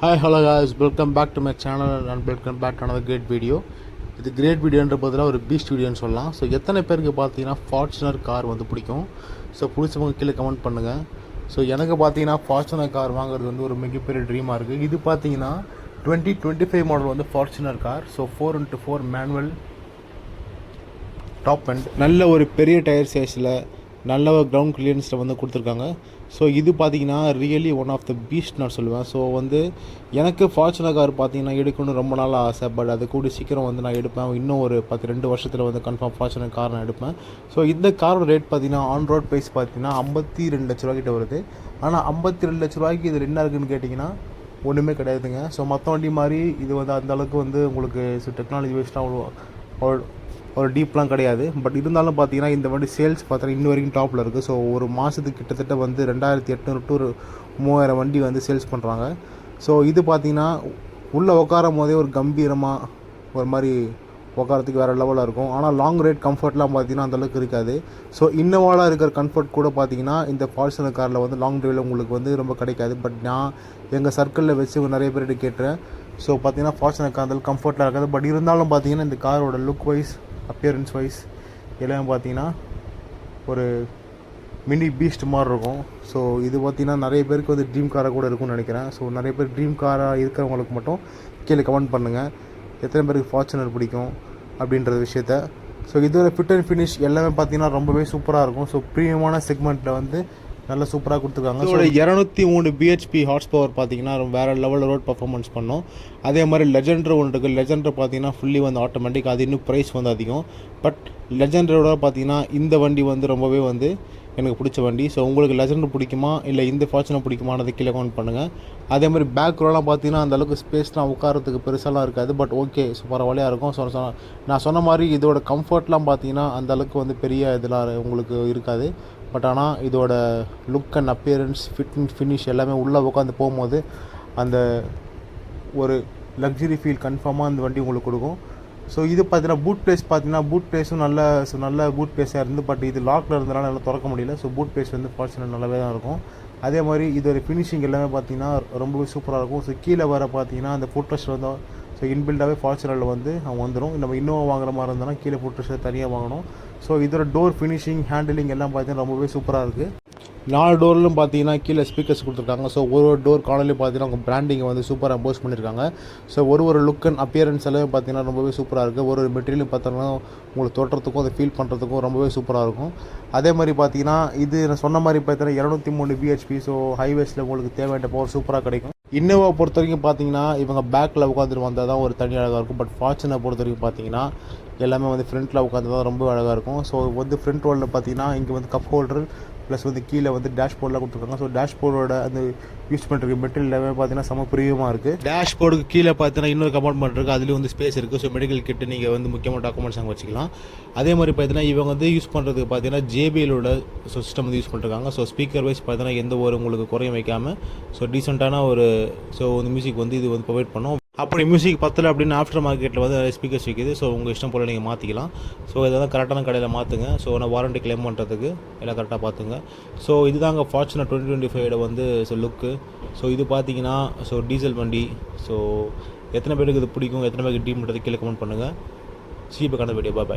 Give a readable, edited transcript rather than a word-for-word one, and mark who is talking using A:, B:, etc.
A: Hi, hello guys, welcome back to my channel and welcome back to another great video. இது great வீடியோன்ற பதிலாக ஒரு Beast வீடியோன்னு சொல்லலாம். So எத்தனை பேருக்கு பார்த்தீங்கன்னா ஃபார்ச்சுனர் கார் வந்து பிடிக்கும். ஸோ பிடிச்சவங்க கீழே கமெண்ட் பண்ணுங்கள். ஸோ எனக்கு பார்த்தீங்கன்னா ஃபார்ச்சுனர் கார் வாங்குறது வந்து ஒரு மிகப்பெரிய ட்ரீமாக இருக்குது. இது பார்த்தீங்கன்னா 2025 மாடல் வந்து Fortuner car. So 4x4 manual top and நல்ல ஒரு பெரிய டயர் சைஸில் நல்ல ஒரு கிரவுண்ட் கிளியரன்ஸில் வந்து கொடுத்துருக்காங்க. ஸோ இது பார்த்தீங்கன்னா really one of the best நான் சொல்லுவேன். ஸோ வந்து எனக்கு ஃபார்ச்சுனர் கார் பார்த்தீங்கன்னா எடுக்கணும்னு ரொம்ப நாள் ஆசை. பட் அது கூட சீக்கிரம் வந்து நான் எடுப்பேன். இன்னும் ஒரு 2 வருஷத்தில் வந்து கன்ஃபார்ம் ஃபார்ச்சுனர் கார் நான் எடுப்பேன். ஸோ இந்த காரோட ரேட் பார்த்தீங்கன்னா ஆன் ரோட் ப்ரைஸ் பார்த்தீங்கன்னா 52 லட்ச ரூபாய்க்கிட்ட வருது. ஆனால் 52 லட்ச ரூபாய்க்கு இதில் என்ன இருக்குதுன்னு கேட்டிங்கன்னா ஒன்றுமே கிடையாதுங்க. ஸோ மற்ற வண்டி மாதிரி இது வந்து அந்தளவுக்கு வந்து உங்களுக்கு டெக்னாலஜி வைஸ்டாக ஒரு டீப்லாம் கிடையாது. பட் இருந்தாலும் பார்த்தீங்கன்னா இந்த வண்டி சேல்ஸ் பார்த்தீங்கன்னா இன்ன வரைக்கும் டாப்பில் இருக்குது. ஸோ ஒரு மாதத்துக்கு கிட்டத்தட்ட வந்து 2800 to 3000 வண்டி வந்து சேல்ஸ் பண்ணுறாங்க. ஸோ இது பார்த்தீங்கன்னா உள்ளே உட்காரும் போதே ஒரு கம்பீரமாக ஒரு மாதிரி உட்காரத்துக்கு வேறு லெவலில் இருக்கும். ஆனால் லாங் ரைட் கம்ஃபர்ட்லாம் பார்த்தீங்கன்னா அந்தளவுக்கு இருக்காது. ஸோ இன்னோவாவில் இருக்கிற கம்ஃபர்ட் கூட பார்த்தீங்கன்னா இந்த ஃபார்ச்சுனர் காரில் வந்து லாங் ட்ரைவில் உங்களுக்கு வந்து ரொம்ப கிடைக்காது. பட் நான் எங்கள் சர்க்கிளில் வச்சு நிறைய பேர்கிட்ட கேட்டேன். ஸோ பார்த்தீங்கன்னா ஃபார்ச்சுனர் கார் அந்த கம்ஃபர்ட்டாக இருக்காது. பட் இருந்தாலும் பார்த்தீங்கன்னா இந்த காரோட லுக் வைஸ் அப்பியரன்ஸ் வைஸ் எல்லாம் பார்த்தீங்கன்னா ஒரு மினி பீஸ்ட் மாதிரி இருக்கும். ஸோ இது பார்த்திங்கன்னா நிறைய பேருக்கு வந்து ட்ரீம் காராக கூட இருக்கும்னு நினைக்கிறேன். ஸோ நிறைய பேர் ட்ரீம் காராக இருக்கிறவங்களுக்கு மட்டும் கீழே கமெண்ட் பண்ணுங்கள் எத்தனை பேருக்கு ஃபார்ச்சுனர் பிடிக்கும் அப்படின்ற விஷயத்த. ஸோ இதோட ஃபிட் அண்ட் ஃபினிஷ் எல்லாமே பார்த்திங்கன்னா ரொம்பவே சூப்பராக இருக்கும். ஸோ ப்ரீமியமான செக்மெண்ட்டில் வந்து நல்லா சூப்பராக கொடுத்துருக்காங்க. ஸோ 203 பிஹெச்பி ஹார்ஸ் பவர் பார்த்தீங்கன்னா வேறு லெவலில் ரோட் பர்ஃபார்மன்ஸ் பண்ணும். அதே மாதிரி லெஜெண்டர் ஒன்று இருக்குது. லெஜெண்டர் பார்த்தீங்கன்னா ஃபுல்லி வந்து ஆட்டோமேட்டிக். அது இன்னும் ப்ரைஸ் வந்து அதிகம். பட் லெஜெண்டரோட பார்த்தீங்கன்னா இந்த வண்டி வந்து ரொம்பவே வந்து எனக்கு பிடிச்ச வண்டி. ஸோ உங்களுக்கு லெஜெண்டர் பிடிக்குமா இல்லை இந்த ஃபார்ச்சுனர் பிடிக்குமானது கீழே கமெண்ட் பண்ணுங்கள். அதே மாதிரி பேக் ரோலாம் பார்த்தீங்கன்னா அந்தளவுக்கு ஸ்பேஸ்லாம் உட்காரத்துக்கு பெருசாலாம் இருக்காது. பட் ஓகே ஸோ பரவாயில்லையாக இருக்கும். ஸோ நான் சொன்ன மாதிரி இதோட கம்ஃபர்ட்லாம் பார்த்தீங்கன்னா அந்தளவுக்கு வந்து பெரிய இதெல்லாம் உங்களுக்கு இருக்காது. பட் ஆனால் இதோட look and appearance fit and finish எல்லாமே உள்ளே உட்காந்து போகும்போது அந்த ஒரு லக்ஸரி ஃபீல் கன்ஃபார்மாக அந்த வண்டி உங்களுக்கு கொடுக்கும். ஸோ இது பார்த்தீங்கன்னா பூட் ப்ளேஸும் நல்ல பூட் ப்ளேஸாக இருந்து. பட் இது லாக்கில் இருந்தனால நல்லா திறக்க முடியல. ஸோ பூட் ப்ளேஸ் வந்து ஃபார்ச்சுனர் நல்லாவே தான் இருக்கும். அதே மாதிரி இதோட ஃபினிஷிங் எல்லாமே பார்த்தீங்கன்னா ரொம்பவே சூப்பராக இருக்கும். ஸோ கீழே வர பார்த்தீங்கன்னா அந்த ஃபுட் ரெஸ்ட் வந்து ஸோ இன்பில்டாகவே ஃபார்ச்சுனரில் வந்து வந்துடும். நம்ம இன்னோவா வாங்குற மாதிரி இருந்தோம்னா கீழே ஃபுட் ரெஸ்ட் தனியாக வாங்கணும். ஸோ இதோட டோர் ஃபினிஷிங் ஹேண்டிலிங் எல்லாம் பார்த்தீங்கன்னா ரொம்பவே சூப்பராக இருக்குது. 4 டோர்லும் பார்த்தீங்கன்னா கீழே ஸ்பீக்கர்ஸ் கொடுத்துருக்காங்க. ஸோ ஒரு டோர் கார்னர்லேயும் பார்த்தீங்கன்னா அவங்க பிராண்டிங்கை வந்து சூப்பராக போஸ்ட் பண்ணியிருக்காங்க. ஸோ ஒரு லுக் அண்ட் அப்பியரன்ஸ் எல்லாம் பார்த்தீங்கன்னா ரொம்பவே சூப்பராக இருக்குது. ஒரு மெட்டீரியல் பார்த்தோம்னா உங்களுக்கு தோற்றத்துக்கும் அதை ஃபீல் பண்ணுறதுக்கும் ரொம்பவே சூப்பராக இருக்கும். அதே மாதிரி பார்த்தீங்கன்னா இது நான் சொன்ன மாதிரி பார்த்தீங்கன்னா 203 பிஹெச்பி. ஸோ ஹைவேஸில் உங்களுக்கு தேவையான பவர் சூப்பராக கிடைக்கும். இன்னோவா பொறுத்த வரைக்கும் பார்த்தீங்கன்னா இவங்க பேக்கில் உட்காந்துட்டு வந்தால் தான் ஒரு தனி அழகாக இருக்கும். பட் ஃபார்ச்சுனர் பொறுத்த வரைக்கும் பார்த்தீங்கன்னா எல்லாமே வந்து ஃப்ரண்ட்டில் உட்காந்து தான் ரொம்ப அழகாக இருக்கும். ஸோ வந்து ஃப்ரண்ட் ரோலில் பார்த்தீங்கன்னா இங்கே வந்து கப் ஹோல்டர் ப்ளஸ் வந்து கீழே வந்து டேஷ்போர்டெலாம் கொடுத்துருக்காங்க. ஸோ டேஷ்போர்டோட அந்த யூஸ் பண்ணுற மெட்டீரியல் எல்லாமே பார்த்தீங்கன்னா செம பிரியமாக இருக்குது. டேஷ்போர்டுக்கு கீழே பார்த்தீங்கன்னா இன்னொரு கம்பார்ட்மெண்ட் இருக்குது. அதுலேயும் வந்து ஸ்பேஸ் இருக்குது. ஸோ மெடிக்கல் கிட்டு நீங்கள் வந்து முக்கியமான டாக்குமெண்ட்ஸ் அங்கே வச்சுக்கலாம். அதே மாதிரி பார்த்தீங்கன்னா இவங்க வந்து யூஸ் பண்ணுறதுக்கு பார்த்தீங்கன்னா JBLோட சிஸ்டம் வந்து யூஸ் பண்ணிருக்காங்க. ஸோ ஸ்பீக்கர் வைஸ் பார்த்தீங்கன்னா எந்த ஒரு உங்களுக்கு குறையும் வைக்காமல் ஸோ டீசெண்டான ஒரு ஸோ வந்து மியூசிக் வந்து இது வந்து ப்ரொவைட் பண்ணும். அப்படி மியூசிக் பத்தலை அப்படின்னு ஆஃப்டர் மார்க்கெட்டில் வந்து நிறைய ஸ்பீக்கர்ஸ் விற்கிது. ஸோ உங்கள் இஷ்டம் போல் நீங்கள் மாற்றிக்கலாம். ஸோ இதெல்லாம் கரெக்டான கடையில் மாற்றுங்க. ஸோ நான் வாரண்ட்டி கிளைம் பண்ணுறதுக்கு எல்லாம் கரெக்டாக பார்த்துங்க. ஸோ இதுதாங்க ஃபார்ச்சுனர் 2025 வந்து ஸோ லுக்கு. ஸோ இது பார்த்தீங்கன்னா ஸோ டீசல் வண்டி. ஸோ எத்தனை பேருக்கு இது பிடிக்கும், எத்தனை பேருக்கு டீம் பண்ணுறது கீழே கமெண்ட் பண்ணுங்கள். சீப்பை கண்ட வீடியோ. பாய்.